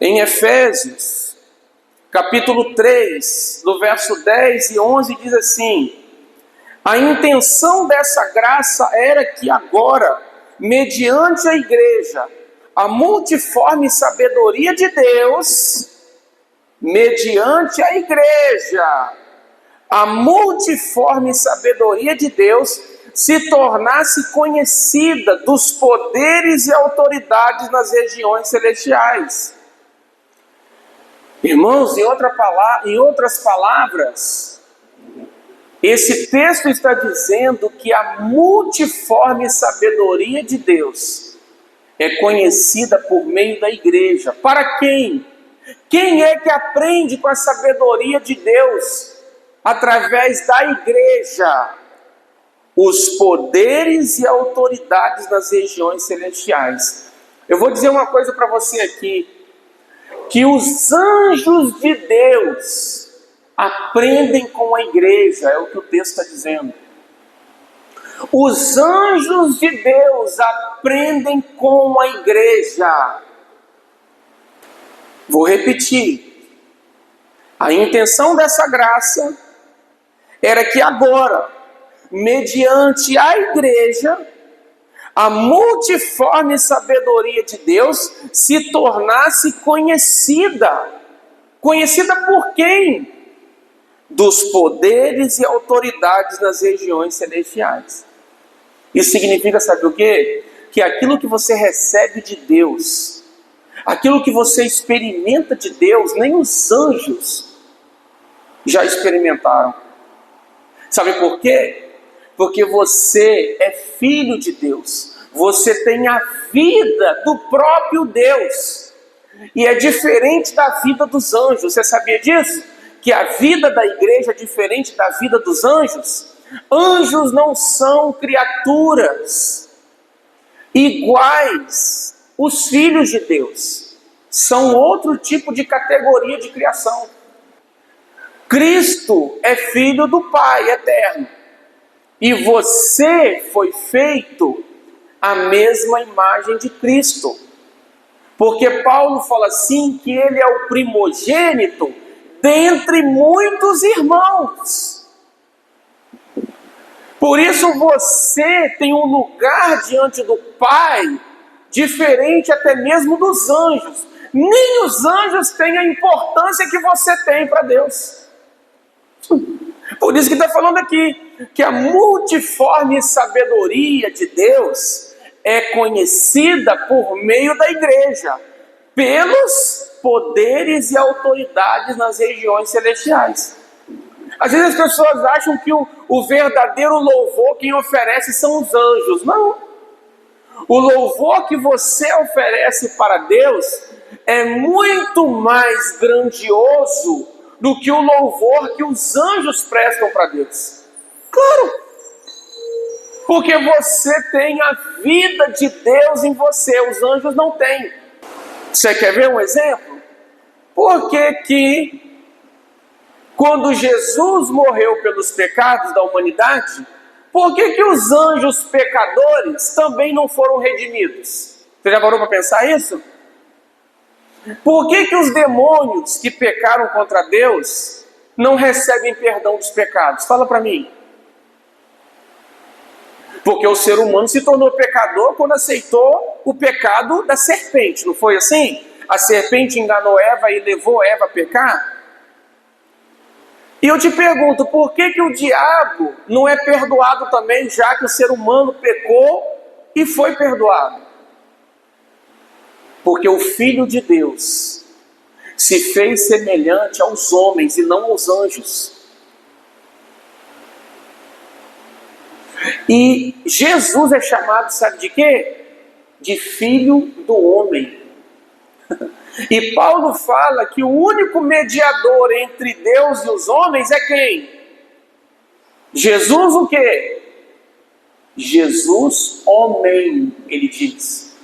Em Efésios, capítulo 3, do verso 10 e 11, diz assim: a intenção dessa graça era que agora, mediante a igreja, a multiforme sabedoria de Deus, mediante a igreja, a multiforme sabedoria de Deus se tornasse conhecida dos poderes e autoridades nas regiões celestiais. Irmãos, em outras palavras, esse texto está dizendo que a multiforme sabedoria de Deus é conhecida por meio da igreja. Para quem? Quem é que aprende com a sabedoria de Deus? Através da igreja, os poderes e autoridades nas regiões celestiais. Eu vou dizer uma coisa para você aqui, que os anjos de Deus aprendem com a igreja, é o que o texto está dizendo. Os anjos de Deus aprendem com a igreja. Vou repetir. A intenção dessa graça era que agora, mediante a igreja, a multiforme sabedoria de Deus se tornasse conhecida. Conhecida por quem? Dos poderes e autoridades nas regiões celestiais. Isso significa, sabe o quê? Que aquilo que você recebe de Deus, aquilo que você experimenta de Deus, nem os anjos já experimentaram. Sabe por quê? Porque você é filho de Deus. Você tem a vida do próprio Deus. E é diferente da vida dos anjos. Você sabia disso? Que a vida da igreja é diferente da vida dos anjos? Anjos não são criaturas iguais. Os filhos de Deus são outro tipo de categoria de criação. Cristo é filho do Pai eterno. E você foi feito à mesma imagem de Cristo. Porque Paulo fala assim, que ele é o primogênito dentre muitos irmãos. Por isso você tem um lugar diante do Pai, diferente até mesmo dos anjos. Nem os anjos têm a importância que você tem para Deus. Por isso que está falando aqui, que a multiforme sabedoria de Deus é conhecida por meio da igreja, pelos poderes e autoridades nas regiões celestiais. Às vezes as pessoas acham que o verdadeiro louvor quem oferece são os anjos. Não. O louvor que você oferece para Deus é muito mais grandioso do que o louvor que os anjos prestam para Deus. Claro, porque você tem a vida de Deus em você, os anjos não têm. Você quer ver um exemplo? Por que quando Jesus morreu pelos pecados da humanidade, por que os anjos pecadores também não foram redimidos? Você já parou para pensar isso? Por que os demônios que pecaram contra Deus não recebem perdão dos pecados? Fala para mim. Porque o ser humano se tornou pecador quando aceitou o pecado da serpente, não foi assim? A serpente enganou Eva e levou Eva a pecar? E eu te pergunto, por que o diabo não é perdoado também, já que o ser humano pecou e foi perdoado? Porque o Filho de Deus se fez semelhante aos homens e não aos anjos. E Jesus é chamado, sabe de quê? De Filho do Homem. E Paulo fala que o único mediador entre Deus e os homens é quem? Jesus o quê? Jesus homem, ele diz.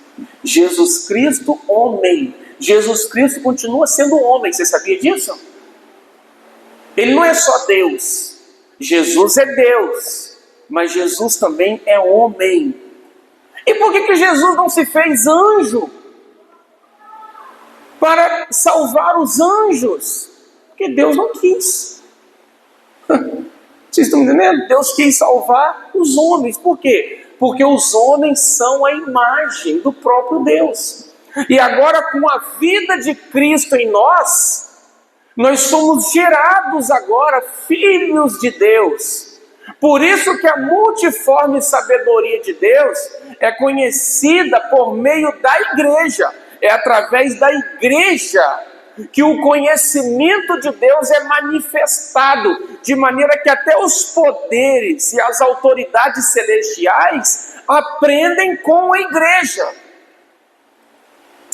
Jesus Cristo homem. Jesus Cristo continua sendo homem, você sabia disso? Ele não é só Deus. Jesus é Deus, mas Jesus também é homem. E por que Jesus não se fez anjo? para salvar os anjos, porque Deus não quis. Vocês estão entendendo? Deus quis salvar os homens. Por quê? Porque os homens são a imagem do próprio Deus. E agora, com a vida de Cristo em nós, nós somos gerados agora filhos de Deus. Por isso que a multiforme sabedoria de Deus é conhecida por meio da igreja. É através da igreja que o conhecimento de Deus é manifestado, de maneira que até os poderes e as autoridades celestiais aprendem com a igreja.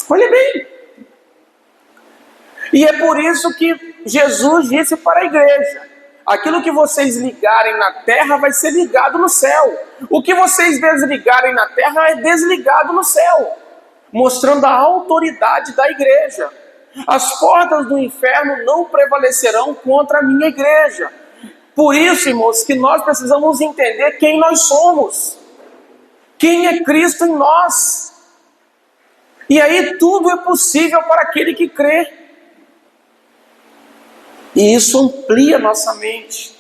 Olha bem. E é por isso que Jesus disse para a igreja: aquilo que vocês ligarem na terra vai ser ligado no céu. O que vocês desligarem na terra é desligado no céu. Mostrando a autoridade da igreja. As portas do inferno não prevalecerão contra a minha igreja. Por isso, irmãos, que nós precisamos entender quem nós somos. Quem é Cristo em nós. E aí tudo é possível para aquele que crê. E isso amplia nossa mente.